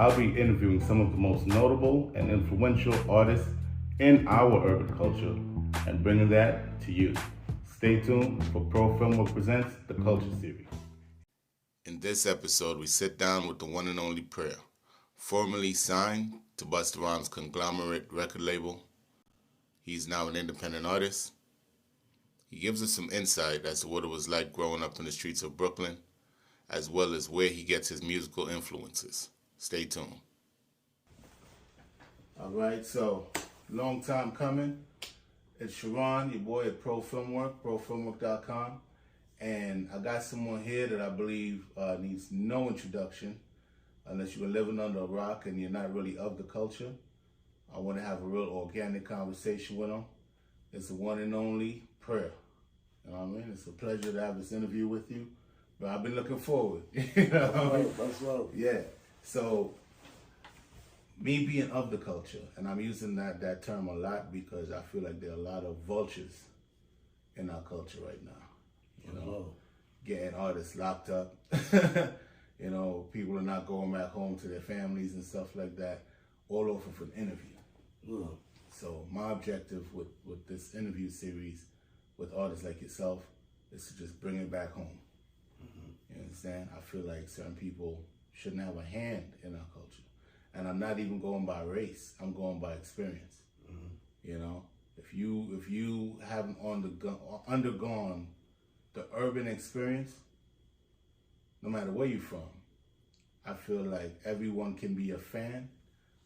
I'll be interviewing some of the most notable and influential artists in our urban culture and bringing that to you. Stay tuned for ProFilmwork Presents The Culture Series. In this episode, we sit down with the one and only Prayah, formerly signed to Busta Rhymes' conglomerate record label. He's now an independent artist. He gives us some insight as to what it was like growing up in the streets of Brooklyn, as well as where he gets his musical influences. Stay tuned. All right, so long time coming. It's Sharon, your boy at ProFilmwork, ProFilmwork.com. And I got someone here that I believe needs no introduction unless you're living under a rock and you're not really of the culture. I want to have a real organic conversation with him. It's the one and only Prayah. You know what I mean? It's a pleasure to have this interview with you. But I've been looking forward. You know what I mean? That's right. Yeah. So, me being of the culture, and I'm using that term a lot because I feel like there are a lot of vultures in our culture right now. You know, getting artists locked up. You know, people are not going back home to their families and stuff like that, all over for an interview. Yeah. So my objective with this interview series with artists like yourself is to just bring it back home. Mm-hmm. You understand? I feel like certain people shouldn't have a hand in our culture. And I'm not even going by race, I'm going by experience. Mm-hmm. You know, if you haven't undergone the urban experience, no matter where you're from, I feel like everyone can be a fan,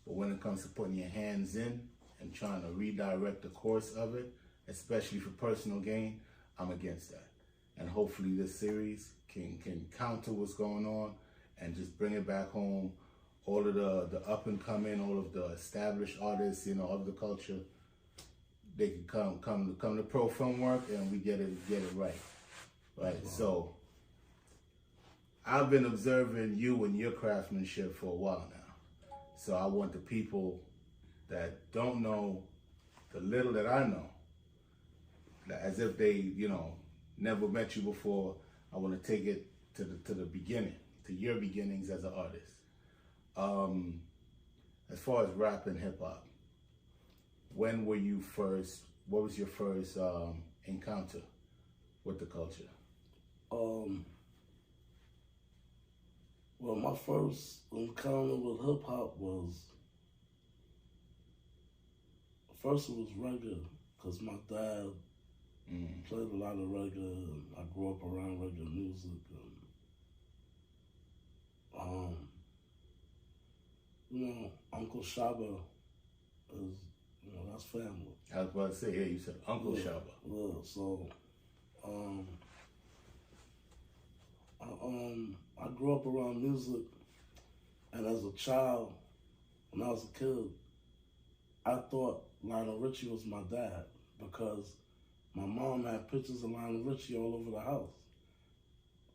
but when it comes to putting your hands in and trying to redirect the course of it, especially for personal gain, I'm against that. And hopefully this series can counter what's going on and just bring it back home. All of the up and coming, all of the established artists, you know, of the culture, they can come to ProFilmwork and we get it right. Right, wow. So I've been observing you and your craftsmanship for a while now. So I want the people that don't know the little that I know, as if they, you know, never met you before. I want to take it to the beginning, to your beginnings as an artist. As far as rap and hip hop, what was your first encounter with the culture? Well, my first encounter with hip hop was, first it was reggae, because my dad played a lot of reggae, and I grew up around reggae music. And, you know, Uncle Shabba is, you know, that's family. I was about to say, yeah, you said Uncle Shabba. Yeah, so, I grew up around music, and as a child, when I was a kid, I thought Lionel Richie was my dad because my mom had pictures of Lionel Richie all over the house.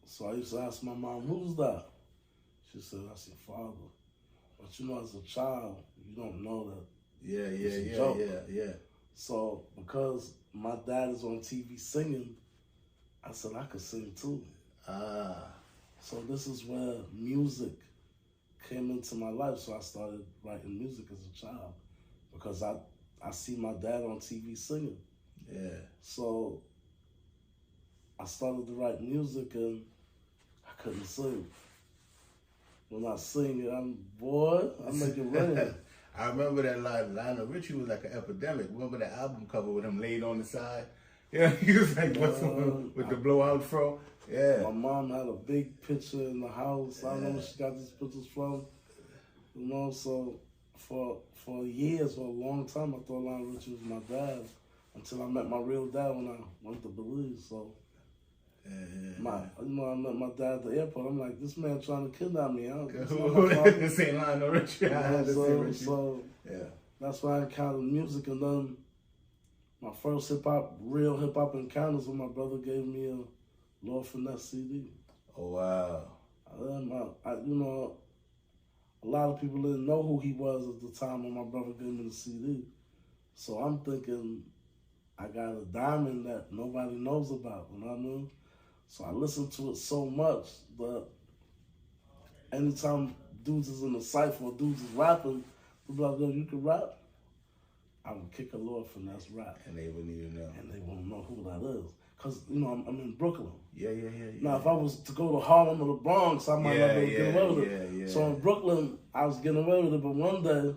So I used to ask my mom, "Who's that?" She said, "That's your father." But you know, as a child, you don't know that. Yeah. So because my dad is on TV singing, I said I could sing too. So this is where music came into my life. So I started writing music as a child because I see my dad on TV singing. Yeah. So I started to write music and I couldn't sing. When I sing, I make it rain. I remember that Lionel Richie was like an epidemic. Remember that album cover with him laid on the side? Yeah, he was like with the blowout fro. Yeah. My mom had a big picture in the house. I don't know where she got these pictures from. You know, so for years, for a long time, I thought Lionel Richie was my dad until I met my real dad when I went to Belize. So, I met my dad at the airport. I'm like, this man trying to kidnap me. This ain't Lionel Richie. So that's why I encountered music, and then my first real hip hop encounters when my brother gave me a Lord Finesse CD. Oh wow! You know, a lot of people didn't know who he was at the time when my brother gave me the CD. So I'm thinking, I got a diamond that nobody knows about. You know what I mean? So I listened to it so much that anytime dudes is in the cypher or dudes is rapping, they'll be like, yo, you can rap? I would kick a Lord Finesse rap. And they wouldn't even know. And they won't know who that is. Because, you know, I'm in Brooklyn. Yeah. Now, if I was to go to Harlem or the Bronx, I might not be able to get away with it. Yeah. So in Brooklyn, I was getting away with it, but one day,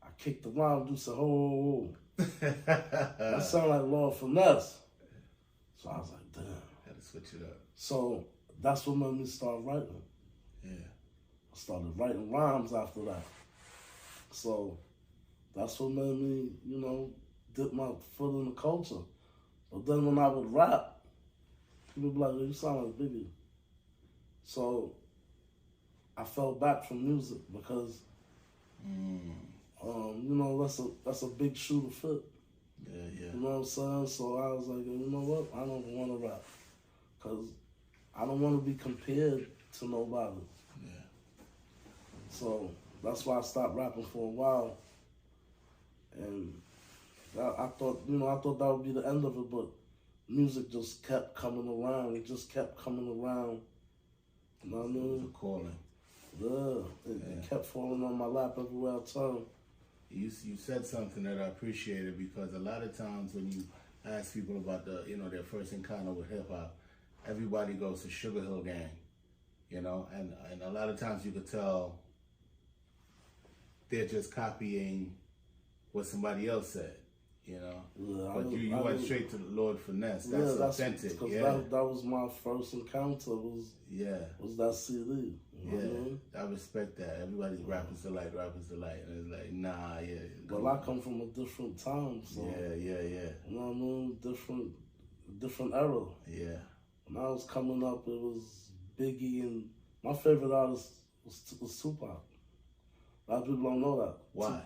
I kicked the rhyme, dude said, whoa. That sounded like Lord Finesse. So I was like, damn. Had to switch it up. So that's what made me start writing. Yeah. I started writing rhymes after that. So that's what made me, you know, dip my foot in the culture. But then when I would rap, people would be like, you sound like Biggie. So I fell back from music because, you know, that's a big shoe to fit. Yeah. You know what I'm saying? So I was like, you know what? I don't want to rap because I don't want to be compared to nobody. Yeah. So that's why I stopped rapping for a while. And I thought that would be the end of it, but music just kept coming around. It just kept coming around. You know what I mean? The calling. Yeah. It kept falling on my lap everywhere I turned. You said something that I appreciated because a lot of times when you ask people about their first encounter with hip hop, everybody goes to Sugar Hill Gang, you know, and a lot of times you could tell they're just copying what somebody else said, you know. Yeah, but you went straight to the Lord Finesse. That's authentic. That was my first encounter. Was that CD? You know what I mean? I respect that. Everybody's rappers delight, and it's like, nah, yeah. Well, I come from a different time, so yeah. You know what I mean? Different era. Yeah. When I was coming up, it was Biggie, and my favorite artist was Tupac. A lot of people don't know that. Why?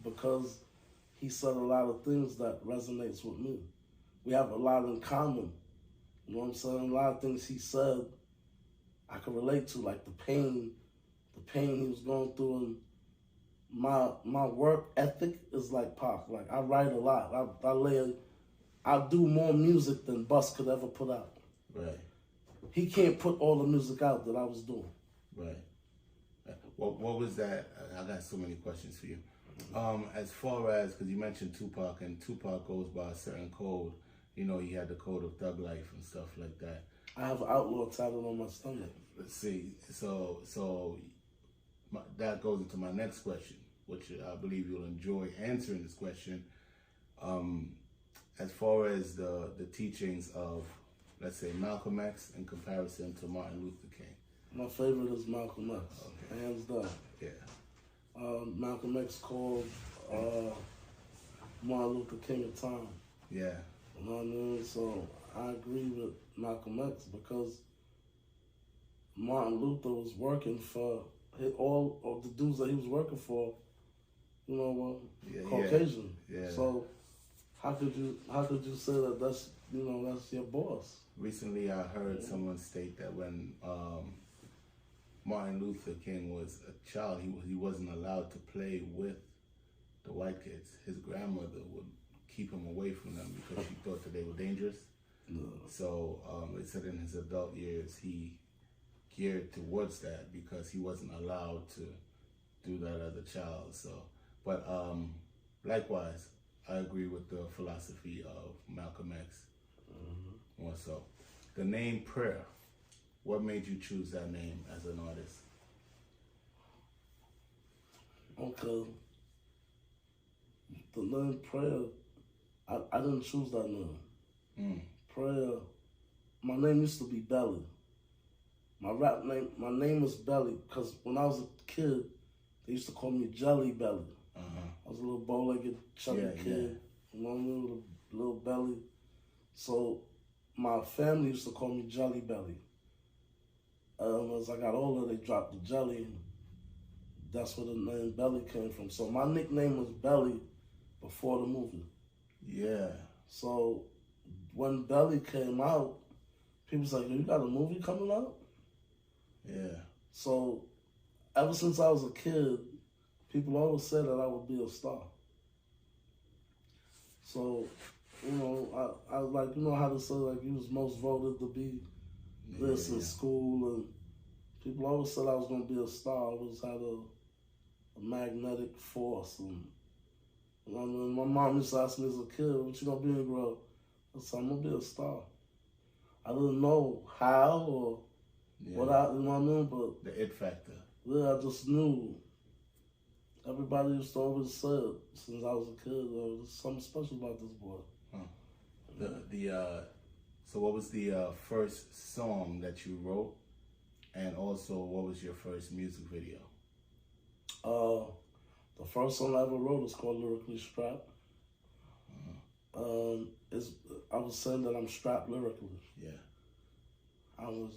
Because he said a lot of things that resonates with me. We have a lot in common. You know what I'm saying? A lot of things he said I can relate to, like the pain he was going through, and my work ethic is like Pac. Like I write a lot. I do more music than Bus could ever put out. Right. He can't put all the music out that I was doing. Right. What was that? I got so many questions for you. As far as, because you mentioned Tupac, and Tupac goes by a certain code. You know, he had the code of thug life and stuff like that. I have an outlaw tattooed on my stomach. Let's see. So that goes into my next question, which I believe you'll enjoy answering this question. As far as the teachings of, let's say, Malcolm X in comparison to Martin Luther King. My favorite is Malcolm X, hands down. Yeah. Malcolm X called Martin Luther King a time. Yeah. You know what I mean? So I agree with Malcolm X because Martin Luther was working for all of the dudes that he was working for, you know, Caucasian. Yeah. So how could you say that that's your boss? Recently, I heard someone state that when Martin Luther King was a child, he wasn't allowed to play with the white kids. His grandmother would keep him away from them because she thought that they were dangerous. No. So it said in his adult years he geared towards that because he wasn't allowed to do that as a child. So, but likewise, I agree with the philosophy of Malcolm X. More so, the name Prayah. What made you choose that name as an artist? Okay. The name Prayah, I didn't choose that name. Prayah, my name used to be Belly. My name was Belly because when I was a kid, they used to call me Jelly Belly. I was a little bow-legged, chubby kid, you know what I mean, with a little belly. So my family used to call me Jelly Belly. As I got older, they dropped the jelly. That's where the name Belly came from. So my nickname was Belly before the movie. Yeah. So when Belly came out, people was like, you got a movie coming out? Yeah. So ever since I was a kid, people always said that I would be a star. So, you know, I was like, you know how to say, like, you was most voted to be this in school, and people always said I was gonna be a star. I always had a magnetic force, and you know what I mean? My mom used to ask me as a kid, "What you gonna be when you grow up?" I said, "I'm gonna be a star." I didn't know how or what you know what I mean, but the it factor. Yeah, I just knew. Everybody used to always say it since I was a kid. There's something special about this boy. So what was the first song that you wrote, and also what was your first music video? The first song I ever wrote is called Lyrically Strapped. I was saying that I'm strapped lyrically. Yeah. I was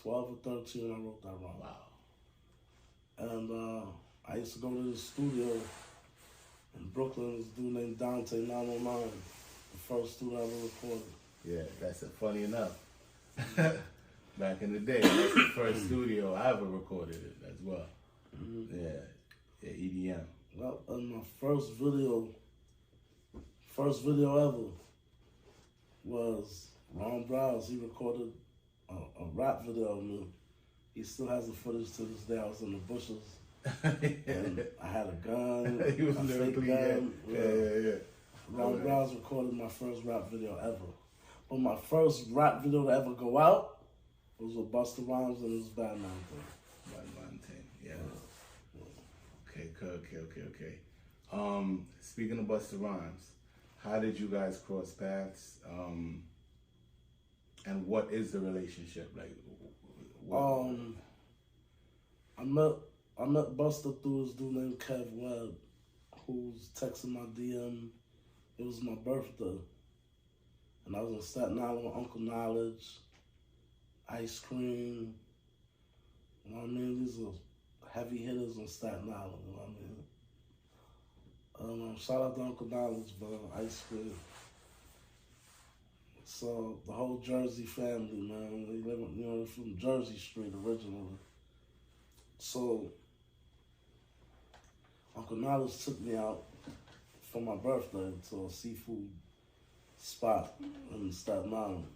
12 or 13 when I wrote that wrong. Wow. And I used to go to the studio in Brooklyn. This dude named Dante 909, the first studio I ever recorded. Yeah, that's funny enough. Back in the day, that's the first studio I ever recorded it as well. Mm-hmm. Yeah, EDM. Well, and my first video ever was Ron Browse. He recorded a rap video of me. He still has the footage to this day. I was in the bushes. And I had a gun. He was lyrically gun. Yeah. Ron Browse recorded my first rap video ever. But my first rap video to ever go out was with Busta Rhymes and his Bad Man Thing. Bad Man Thing, yeah. Okay. Speaking of Busta Rhymes, how did you guys cross paths? And what is the relationship like? I met Busta through this dude named Kev Webb, who's texting my DM. It was my birthday, and I was in Staten Island with Uncle Knowledge, Ice Cream. You know what I mean? These are heavy hitters in Staten Island. You know what I mean? Shout out to Uncle Knowledge, bro. Ice Cream. So the whole Jersey family, man, they live, you know, from Jersey Street originally. So Uncle Knowledge took me out for my birthday to a seafood spot in Staten Island.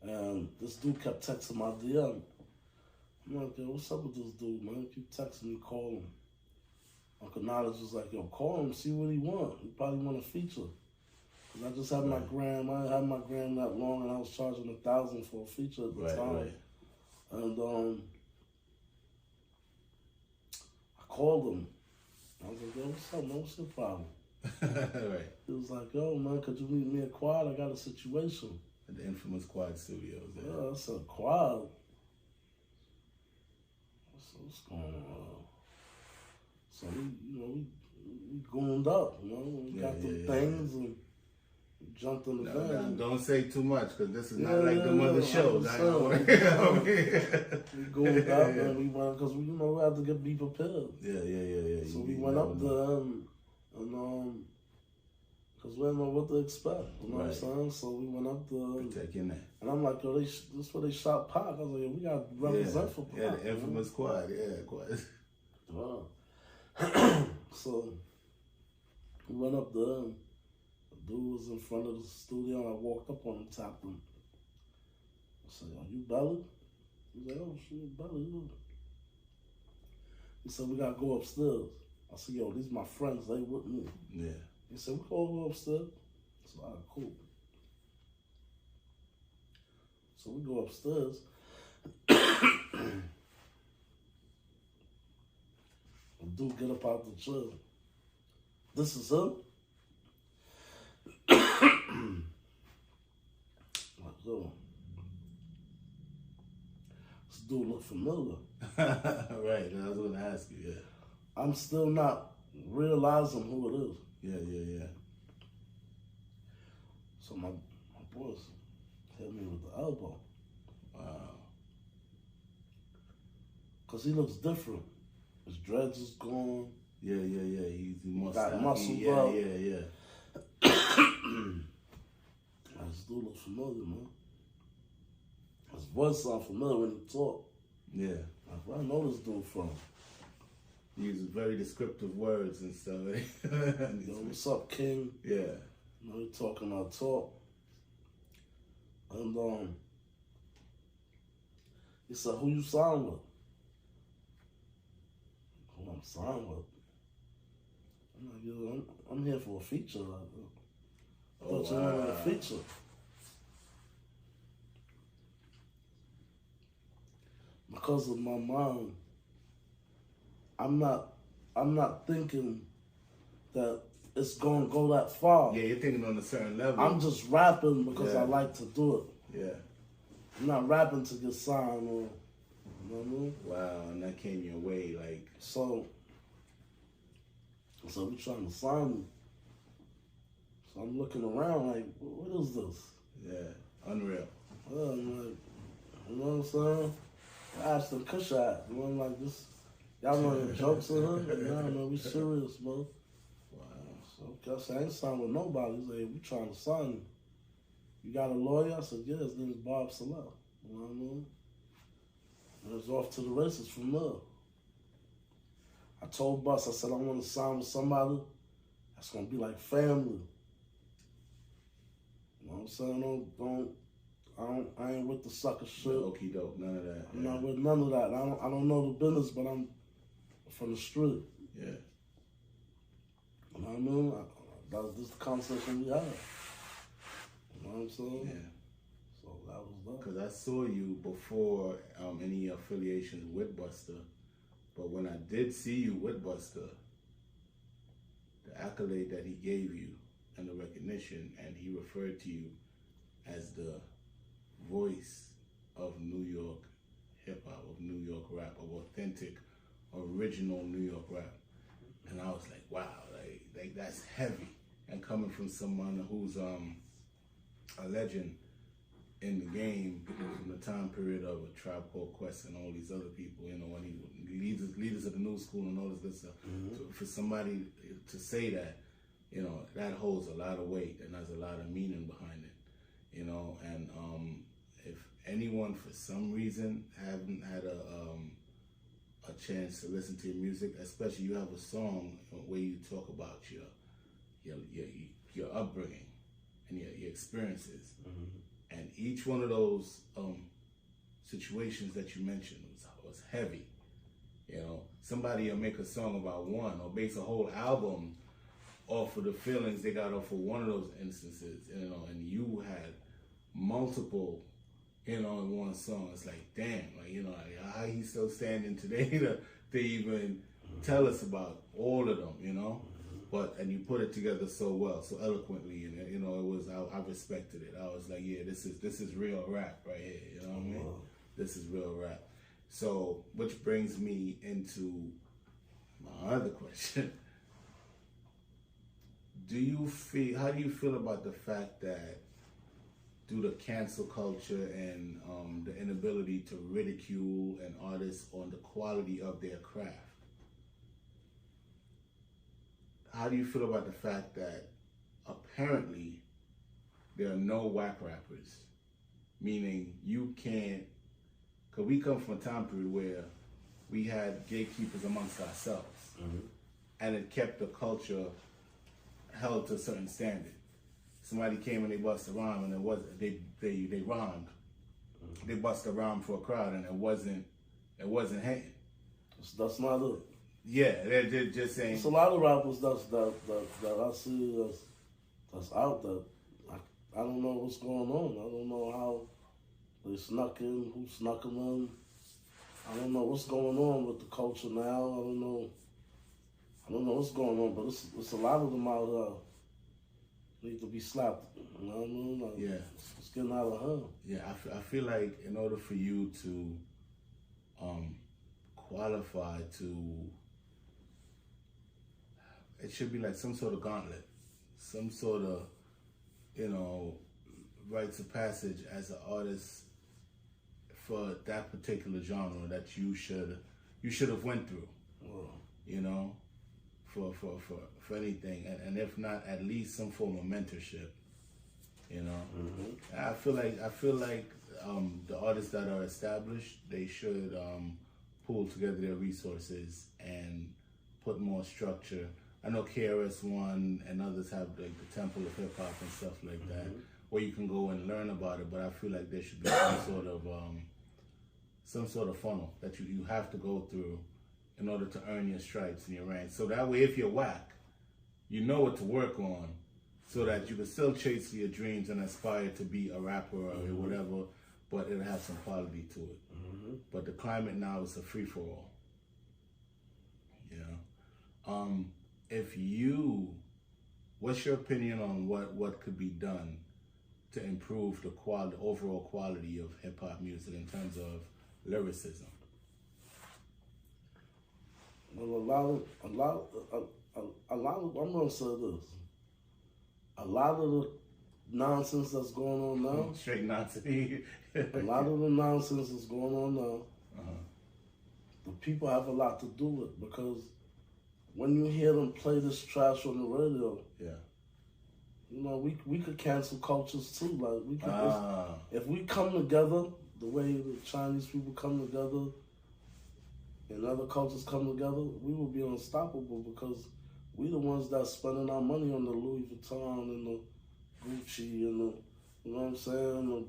And this dude kept texting my DM. I'm like, yo, what's up with this dude, man? Keep texting me, call him. Uncle Knowledge was like, yo, call him, see what he want. He probably want a feature. Cause I just had my gram. I had my gram that long, and I was charging $1,000 for a feature at the time. Right. And I called him. I was like, yo, what's up, man? What's your problem? Right. He was like, yo, man, could you meet me at Quad? I got a situation. At the infamous Quad Studios. Yeah, I said, Quad? I said, what's going on? So we gooned up, you know? We got the things and jumped in the van. Don't say too much, because this is not like the other shows. We gooned up and we went, because we had to be prepared. Yeah. So we went up there and because we didn't know what to expect, you know what I'm saying? So we went up there. Protect your neck. And I'm like, yo, this is where they shot Pac. I was like, yo, we got to represent for Pac. Yeah, the infamous Quad. Yeah, Quad. Wow. So we went up there, and the dude was in front of the studio, and I walked up on him, tapped him. I said, yo, you Belly? He was like, oh, shit, Belly, you. He said, we got to go upstairs. I said, yo, these my friends, they with me. Yeah. He said, we can all go upstairs. So, all right, cool. So we go upstairs. The dude get up out the chair. This is him? Like, yo. This dude look familiar. Right, I was going to ask you, yeah. I'm still not realizing who it is. Yeah. So my boys hit me with the elbow. Wow. Because he looks different. His dreads is gone. Yeah. He's more got muscle Yeah. This dude looks familiar, man. His voice sounds familiar when he talk. Yeah. Like, where I know this dude from? He uses very descriptive words and stuff. Yo, what's up, King? Yeah. You know, we talking our talk. And He said, who you signed with? Who I'm signed with? I'm like, yo, I'm here for a feature. Like, I thought you wanted a feature. Because of my mom, I'm not thinking that it's gonna go that far. Yeah, you're thinking on a certain level. I'm just rapping because I like to do it. Yeah. I'm not rapping to get signed or, you know what I mean? Wow, and that came your way, like. So we trying to sign me. So I'm looking around like, what is this? Yeah, unreal. I'm like, you know what I'm saying? I asked them Cashapp, you know, I'm like, this, y'all know the jokes in her? Nah, man, we serious, bro. Wow. So I said, I ain't signed with nobody. He said, we trying to sign you. You got a lawyer? I said, yeah, his name is Bob Salah. You know what I mean? And it was off to the races from there. I told Bus, I said, I want to sign with somebody that's going to be like family. You know what I'm saying? I ain't with the sucker shit. Okie doke, none of that. I'm not with none of that. I don't know the business, but I'm from the street. Yeah. You know what I mean? That was just the conversation we had. You know what I'm saying? Yeah. So that was that. Because I saw you before any affiliations with Buster, but when I did see you with Buster, the accolade that he gave you and the recognition, and he referred to you as the voice of New York hip hop, of New York rap, of authentic, original New York rap. And I was like, wow, like that's heavy. And coming from someone who's a legend in the game from the time period of a Tribe Called Quest and all these other people, you know, when he leaders of the new school and all this good stuff. So for somebody to say that, you know, that holds a lot of weight and has a lot of meaning behind it, you know. And if anyone for some reason haven't had a chance to listen to your music, especially you have a song where you talk about your upbringing and your experiences, and each one of those situations that you mentioned was heavy. You know, somebody will make a song about one or base a whole album off of the feelings they got off of one of those instances, you know, and you had multiple, you know, in one song. It's like, damn, like, you know, like, how he's still standing today to even tell us about all of them, you know. But, and you put it together so well, so eloquently, and you know, it was, I respected it. I was like, yeah, this is real rap right here, you know what I mean? This is real rap. So, which brings me into my other question. How do you feel about the fact that due to cancel culture and the inability to ridicule an artist on the quality of their craft, how do you feel about the fact that apparently there are no whack rappers? Meaning you can't, because we come from a time period where we had gatekeepers amongst ourselves, and it kept the culture held to a certain standard. Somebody came and they bust a rhyme, and they rhymed. They bust a rhyme for a crowd, and it wasn't hating. That's not it. Yeah, they're just saying. It's a lot of rappers that I see that's out there. I don't know what's going on. I don't know how they snuck in, who snuck them in. I don't know what's going on with the culture now. I don't know what's going on, but it's a lot of them out there need to be slapped. You know what I mean? Like, yeah. It's getting out of hand. Yeah, I feel like in order for you to qualify to, it should be like some sort of gauntlet, some sort of, you know, rites of passage as an artist for that particular genre that you should have went through, you know, for anything, and if not, at least some form of mentorship, you know. I feel like the artists that are established, they should pull together their resources and put more structure. I know KRS-One and others have like the Temple of Hip Hop and stuff like that, where you can go and learn about it. But I feel like there should be some sort of some sort of funnel that you have to go through in order to earn your stripes and your ranks. So that way, if you're whack, you know what to work on, so that you can still chase your dreams and aspire to be a rapper or whatever, but it'll have some quality to it. But the climate now is a free-for-all. What's your opinion on what could be done to improve the overall quality of hip-hop music in terms of lyricism? Well, I'm gonna say this. A lot of the nonsense that's going on now. Straight nonsense. A lot of the nonsense that's going on now. The people have a lot to do with, because when you hear them play this trash on the radio, we could cancel cultures too. Like we could, if we come together the way the Chinese people come together and other cultures come together, we will be unstoppable, because we the ones that's spending our money on the Louis Vuitton and the Gucci and the, you know what I'm saying,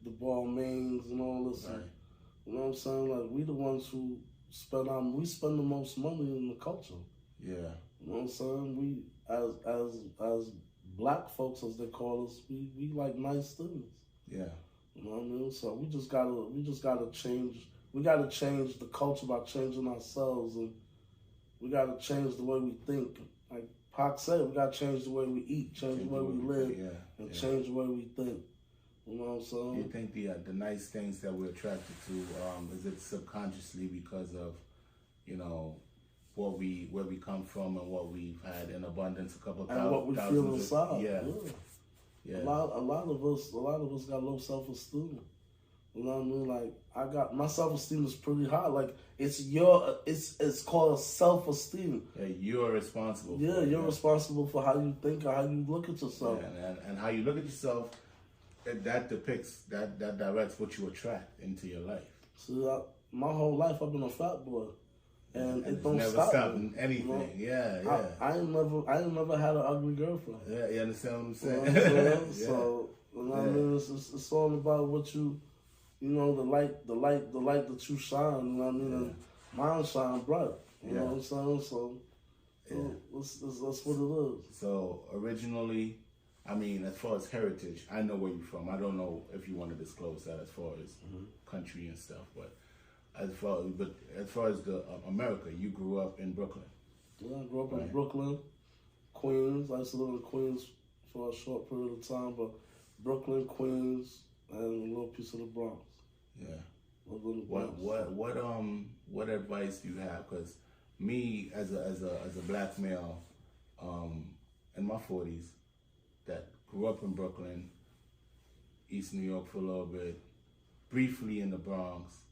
the Balmains and all this. Right. You know what I'm saying? Like, we the ones who spend the most money in the culture. Yeah. You know what I'm saying? We, as black folks, as they call us, we like nice things. Yeah. You know what I mean? So we just gotta change. We gotta change the culture by changing ourselves, and we gotta change the way we think. Like Pac said, we gotta change the way we eat, change the way we live, and change the way we think. You know what I'm saying? You think the nice things that we're attracted to, is it subconsciously because of, where we come from and what we've had in abundance a couple of and what we feel inside? Yeah. A lot of us got low self-esteem. You know what I mean? Like, my self-esteem is pretty high. Like, it's called self-esteem. Yeah, you're responsible. Yeah, you're responsible for how you think or how you look at yourself. Yeah, and how you look at yourself, that depicts, that directs what you attract into your life. So my whole life I've been a fat boy, and it don't never stop me. Anything. I ain't never had an ugly girlfriend. Yeah, you understand what I'm saying? You know what I'm saying? So you know what I mean, it's all about what you. The light that you shine, you know what I mean? And mine shine bright, you know what I'm saying? So, that's what it is. So, originally, I mean, as far as heritage, I know where you're from. I don't know if you want to disclose that as far as country and stuff, but as far as the America, you grew up in Brooklyn. Yeah, I grew up in Brooklyn, Queens. I used to live in Queens for a short period of time, but Brooklyn, Queens, and a little piece of the Bronx. Yeah. What advice do you have? Because me, as a black male, in my 40s, that grew up in Brooklyn, East New York for a little bit, briefly in the Bronx,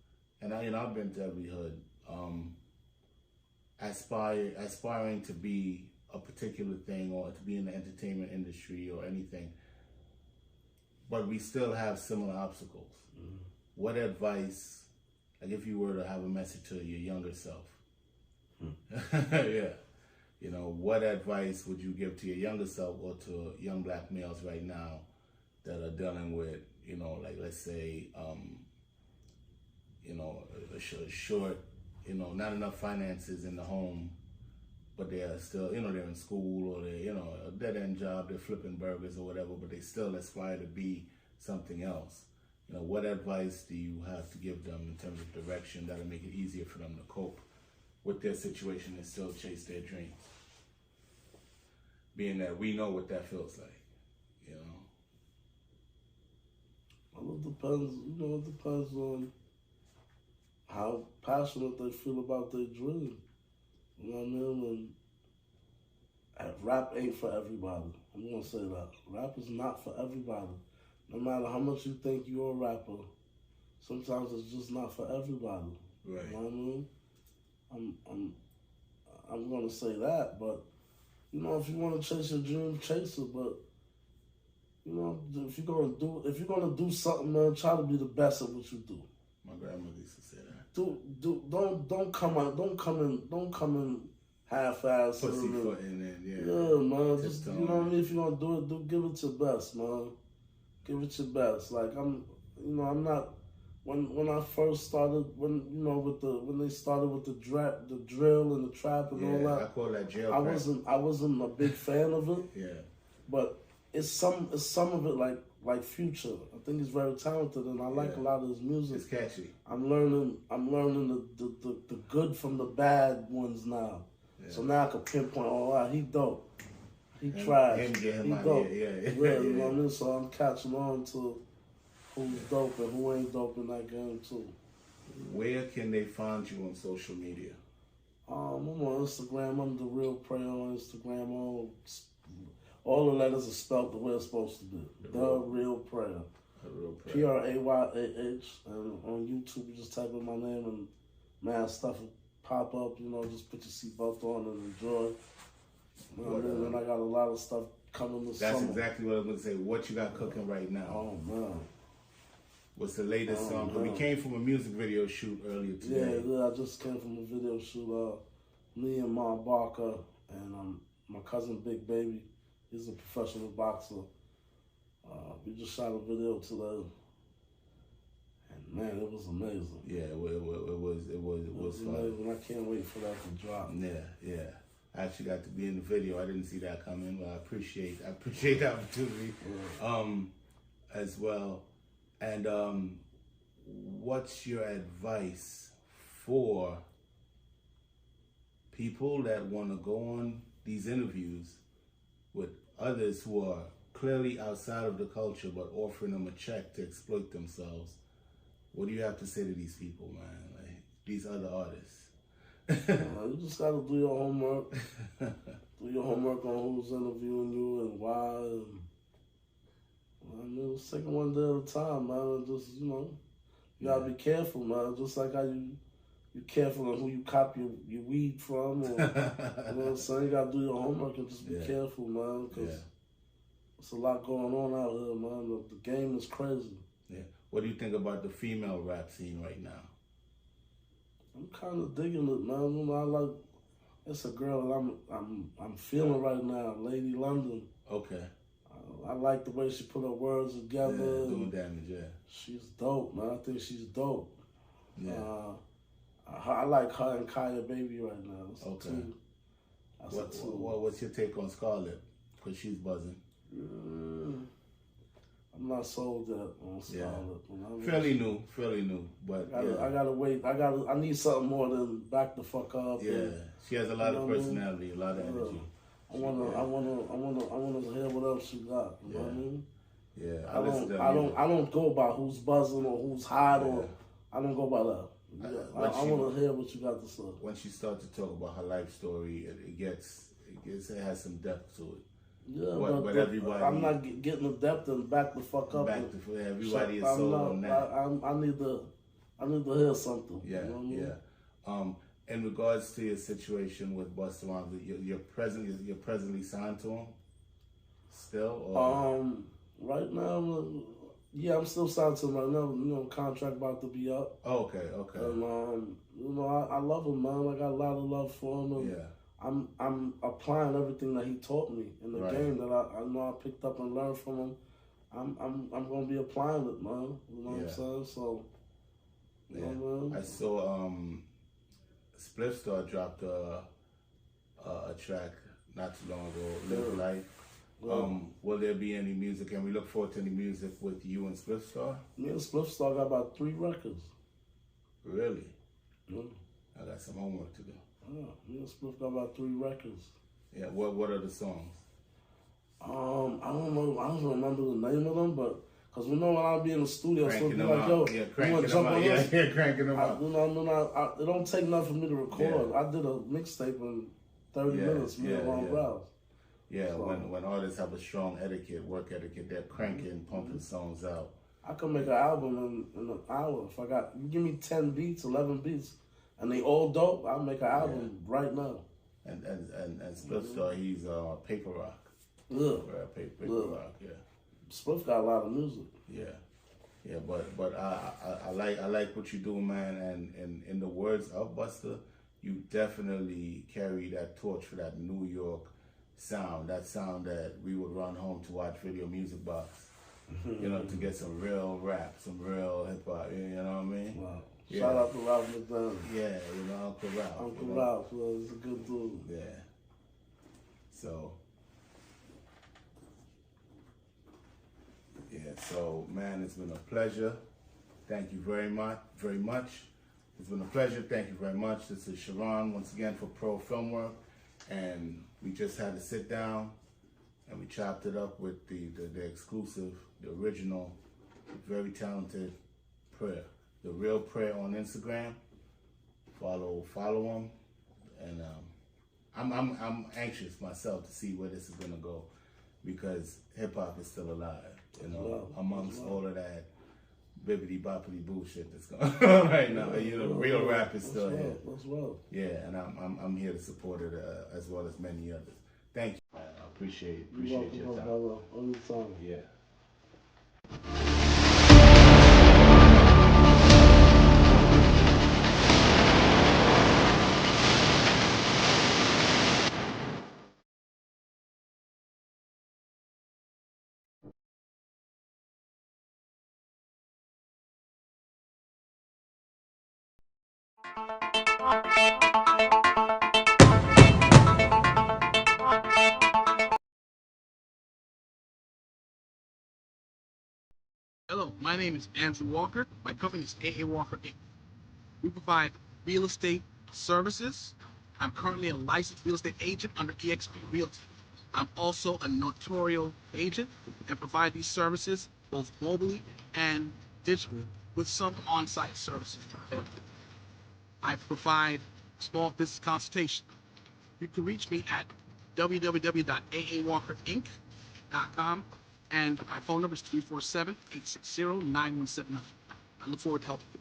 and I've been to every hood. Aspiring to be a particular thing, or to be in the entertainment industry or anything, but we still have similar obstacles. What advice, like if you were to have a message to your younger self, what advice would you give to your younger self or to young black males right now that are dealing with, like let's say, a short, not enough finances in the home, but they are still, they're in school, or they're, a dead-end job, they're flipping burgers or whatever, but they still aspire to be something else. What advice do you have to give them in terms of direction that'll make it easier for them to cope with their situation and still chase their dreams? Being that we know what that feels like, Well, it depends, it depends on how passionate they feel about their dream. You know what I mean? And rap ain't for everybody. I'm gonna say that. Rap is not for everybody. No matter how much you think you're a rapper, sometimes it's just not for everybody. Right. You know what I mean? I'm gonna say that, but if you want to chase your dream, chase it. But if you're gonna do something, man, try to be the best at what you do. My grandmother used to say that. Don't come in half-assed. Pussyfooting and yeah, man. Just you know what I mean. If you're gonna do it, give it your best, man. Give it your best. Like I'm not when I first started, when they started with the drill and the trap and all that. I call that jail. I wasn't a big fan of it. Yeah. But it's some of it like Future. I think he's very talented, and I like a lot of his music. It's catchy. I'm learning the good from the bad ones now. Yeah. So now I can pinpoint. Oh, wow, he dope. He tried. He dope. Yeah. You know what I mean? So I'm catching on to who's dope and who ain't dope in that game too. Where can they find you on social media? I'm on Instagram. I'm the real Prayah on Instagram. All the letters are spelled the way it's supposed to be. The real Prayah. Prayah. And on YouTube, you just type in my name and man, stuff will pop up. Just put your seatbelt on and enjoy. And I got a lot of stuff coming this summer. That's exactly what I was going to say. What you got cooking right now? Oh, man. What's the latest song? We came from a music video shoot earlier today. Yeah, I just came from a video shoot. Me and Ma Barker and my cousin Big Baby. He's a professional boxer. We just shot a video today. And man, it was amazing. Yeah, it was fun. Amazing. I can't wait for that to drop. Yeah. I actually got to be in the video. I didn't see that coming, but I appreciate the opportunity as well. And what's your advice for people that want to go on these interviews with others who are clearly outside of the culture but offering them a check to exploit themselves? What do you have to say to these people, man? Like these other artists? You just gotta do your homework. Do your homework on who's interviewing you and why. And it's taking one day at a time, man. And just you gotta be careful, man. Just like how you careful on who you copy your weed from, or you know what I'm saying. You gotta do your homework and just be careful, man, because there's a lot going on out here, man. The game is crazy. Yeah. What do you think about the female rap scene right now? I'm kind of digging it, man. I like. It's a girl that I'm feeling right now, Lady London. Okay. I like the way she put her words together. Yeah, doing damage. Yeah. She's dope, man. I think she's dope. Yeah. I like her and Kaya Baby right now. That's what's your take on Scarlett? Because she's buzzing. I'm not sold yet on Scarlett. Yeah. Fairly new, but I gotta wait. I need something more than back the fuck up. Yeah, she has a lot of personality, a lot of energy. I wanna hear what else she got. You know what I mean? Yeah, I don't go by who's buzzing or who's hot or I don't go by that. I want to hear what you got to say. When she starts to talk about her life story, it has some depth to it. Yeah, but everybody, I'm not getting the depth and back the fuck up. Everybody is sold on that. I need to hear something. Yeah, you know what I mean? In regards to your situation with Busta Rhymes, you're presently signed to him still? Or? Right now, I'm still signed to him right now. Contract about to be up. Okay. And I love him, man. I got a lot of love for him. And I'm applying everything that he taught me in the game that I know I picked up and learned from him. I'm gonna be applying it, man. You know what I'm saying? So, you know, man. I saw Spliff Star dropped a track not too long ago, Live Life. Will there be any music? Can we look forward to any music with you and Spliff Star? Me and Spliff Star got about 3 records. Really? Yeah. I got some homework to do. Yeah, me and Spliff got about 3 records. Yeah, what are the songs? I don't know. I don't remember the name of them, but because when I'll be in the studio, cranking so be like, yo, you want to jump on this? Yeah, cranking them out. It don't take nothing for me to record. I did a mixtape in 30 minutes, me and Ron Browse. Yeah, so, when artists have a strong work etiquette, they're cranking, pumping songs out. I can make an album in an hour. If you give me 10 beats, 11 beats, and they all dope, I'll make an album right now. And Spliff Star, he's paper rock. Paper rock, Spliff got a lot of music. Yeah, but I like what you do, man. And in the words of Busta, you definitely carry that torch for that New York sound, that sound that we would run home to watch Video Music Box you know, to get some real rap, some real hip hop. You know what I mean? Wow. Yeah. Shout out to Ralph McDonald. Yeah, you know, Uncle Ralph. Uncle you know? Ralph, is a good dude. Yeah. So. Yeah. So, man, it's been a pleasure. Thank you very much. Very much. It's been a pleasure. Thank you very much. This is Sharon once again for ProFilmwork, and we just had to sit down and we chopped it up with the exclusive, the original, very talented Prayah, the real Prayah on Instagram. Follow him, and I'm anxious myself to see where this is gonna go, because hip hop is still alive, you know, amongst all of that bibbity boppity bullshit that's going on right now. You know, real rap is still here. That's well. Yeah, and I'm here to support it as well as many others. Thank you. I appreciate your time. Anytime. Yeah. Hello, my name is Andrew Walker. My company is AA Walker Inc. We provide real estate services. I'm currently a licensed real estate agent under eXp Realty. I'm also a notarial agent and provide these services both globally and digitally with some on-site services. I provide small business consultation. You can reach me at www.aawalkerinc.com, and my phone number is 347-860-9179. I look forward to helping you.